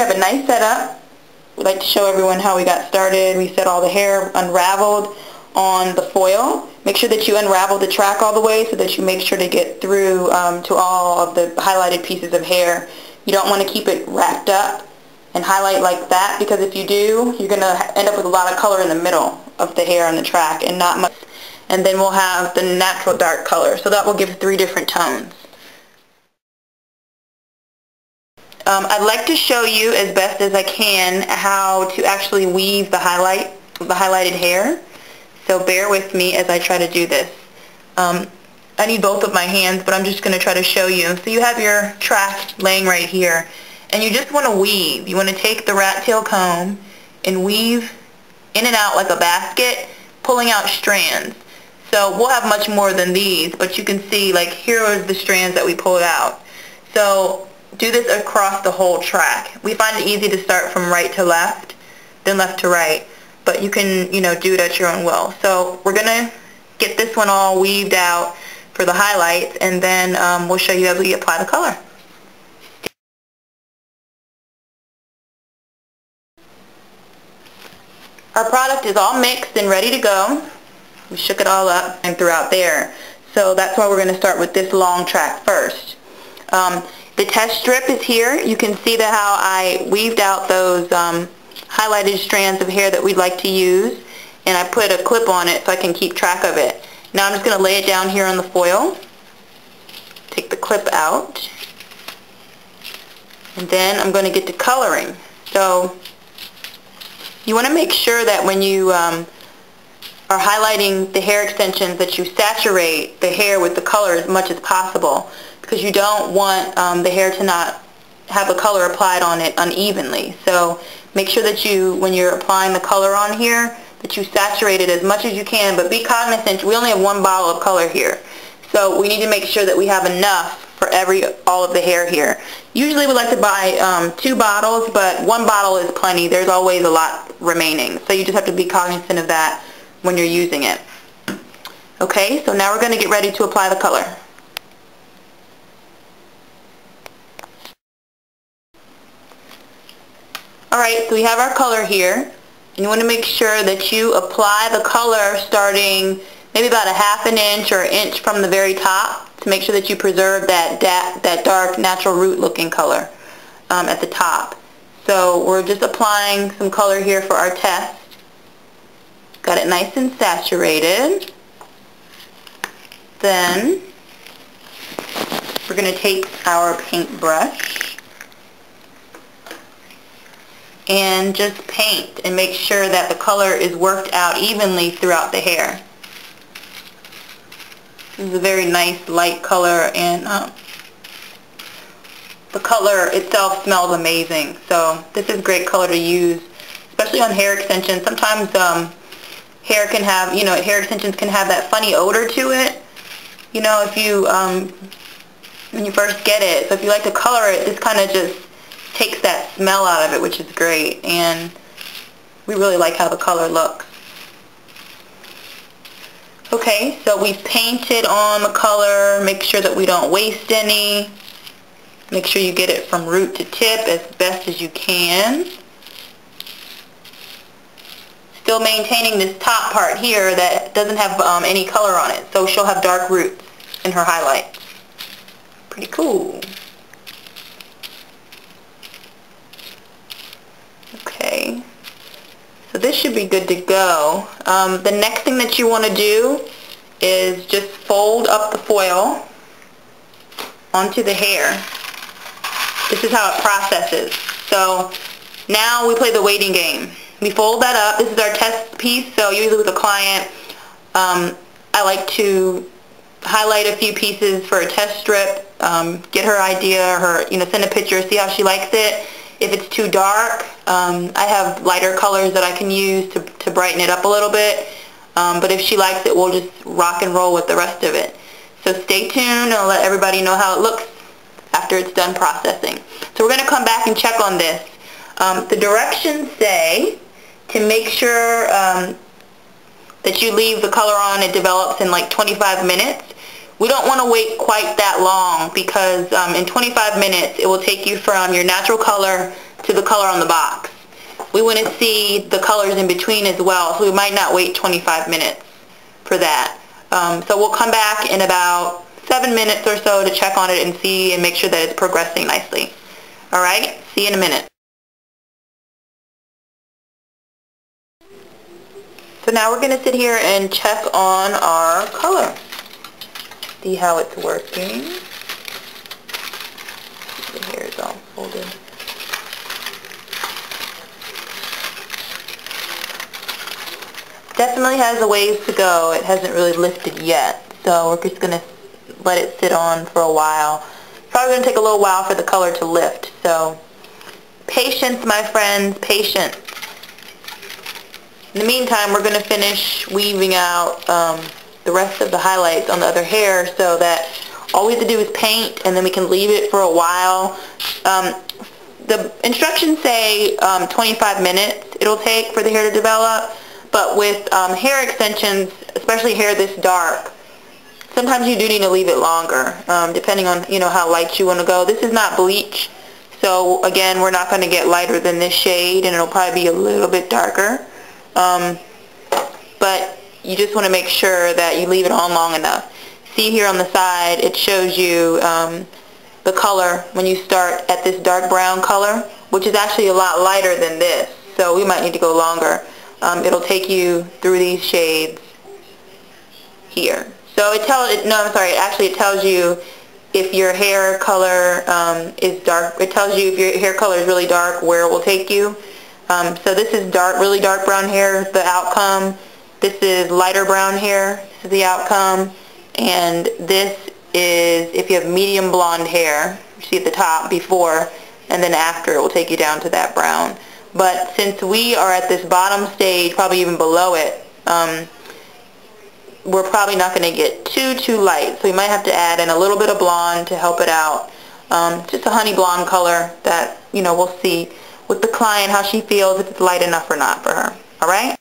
have a nice setup. We'd like to show everyone how we got started. We set all the hair unraveled on the foil. Make sure that you unravel the track all the way so that you make sure to get through to all of the highlighted pieces of hair. You don't want to keep it wrapped up and highlight like that, because if you do, you're going to end up with a lot of color in the middle of the hair on the track and not much. And then we'll have the natural dark color, so that will give 3 different tones. I'd like to show you as best as I can how to actually weave the highlighted hair. So bear with me as I try to do this. I need both of my hands, but I'm just going to try to show you. So you have your track laying right here, and you just want to weave. You want to take the rat tail comb and weave in and out like a basket, pulling out strands. So we'll have much more than these, but you can see, like, here are the strands that we pulled out. So do this across the whole track. We find it easy to start from right to left, then left to right, but you can, do it at your own will. So we're going to get this one all weaved out for the highlights, and then we'll show you as we apply the color. Our product is all mixed and ready to go. We shook it all up and threw out there. So that's why we're going to start with this long track first. The test strip is here. You can see how I weaved out those highlighted strands of hair that we'd like to use, and I put a clip on it so I can keep track of it. Now I'm just going to lay it down here on the foil, take the clip out, and then I'm going to get to coloring. So you want to make sure that when you are highlighting the hair extensions that you saturate the hair with the color as much as possible, because you don't want the hair to not have the color applied on it unevenly. So make sure that when you're applying the color on here, that you saturate it as much as you can, but be cognizant, we only have 1 bottle of color here. So we need to make sure that we have enough for all of the hair here. Usually we like to buy 2 bottles, but 1 bottle is plenty. There's always a lot remaining. So you just have to be cognizant of that when you're using it. Okay, so now we're going to get ready to apply the color. Alright, so we have our color here, and you want to make sure that you apply the color starting maybe about a ½ inch or an inch from the very top, to make sure that you preserve that dark natural root looking color at the top. So we're just applying some color here for our test. Got it nice and saturated. Then we're going to take our paintbrush and just paint and make sure that the color is worked out evenly throughout the hair. This is a very nice light color, and the color itself smells amazing. So this is great color to use, especially on hair extensions. Sometimes hair can have, hair extensions can have that funny odor to it. If you when you first get it. So if you like to color it, this kind of just takes that smell out of it, which is great, and we really like how the color looks. Okay, so we've painted on the color. Make sure that we don't waste any. Make sure you get it from root to tip as best as you can. Still maintaining this top part here that doesn't have any color on it, so she'll have dark roots in her highlights. Pretty cool. Okay, so this should be good to go. The next thing that you want to do is just fold up the foil onto the hair. This is how it processes. So now we play the waiting game. We fold that up. This is our test piece, so usually with a client, I like to highlight a few pieces for a test strip, get her idea, send a picture, see how she likes it. If it's too dark, I have lighter colors that I can use to brighten it up a little bit. But if she likes it, we'll just rock and roll with the rest of it. So stay tuned, and I'll let everybody know how it looks after it's done processing. So we're going to come back and check on this. The directions say to make sure that you leave the color on. It develops in like 25 minutes. We don't want to wait quite that long, because in 25 minutes it will take you from your natural color to the color on the box. We want to see the colors in between as well, so we might not wait 25 minutes for that. So we'll come back in about 7 minutes or so to check on it and see and make sure that it's progressing nicely. Alright, see you in a minute. So now we're going to sit here and check on our color. See how it's working. The hair is all folded. Definitely has a ways to go. It hasn't really lifted yet, so we're just going to let it sit on for a while. Probably going to take a little while for the color to lift, so patience, my friends, patience. In the meantime, we're going to finish weaving out the rest of the highlights on the other hair, so that all we have to do is paint and then we can leave it for a while. The instructions say 25 minutes it'll take for the hair to develop, but with hair extensions, especially hair this dark, sometimes you do need to leave it longer, depending on how light you want to go. This is not bleach, so again, we're not going to get lighter than this shade, and it'll probably be a little bit darker. But you just want to make sure that you leave it on long enough. See here on the side, it shows you the color when you start at this dark brown color, which is actually a lot lighter than this, so we might need to go longer. It'll take you through these shades here. So it tells you if your hair color is dark. It tells you if your hair color is really dark, where it will take you. So this is really dark brown hair, the outcome. This is lighter brown hair, this is the outcome. And this is if you have medium blonde hair, you see at the top before, and then after it will take you down to that brown. But since we are at this bottom stage, probably even below it, we're probably not going to get too light. So we might have to add in a little bit of blonde to help it out. Just a honey blonde color that, we'll see with the client how she feels, if it's light enough or not for her. Alright?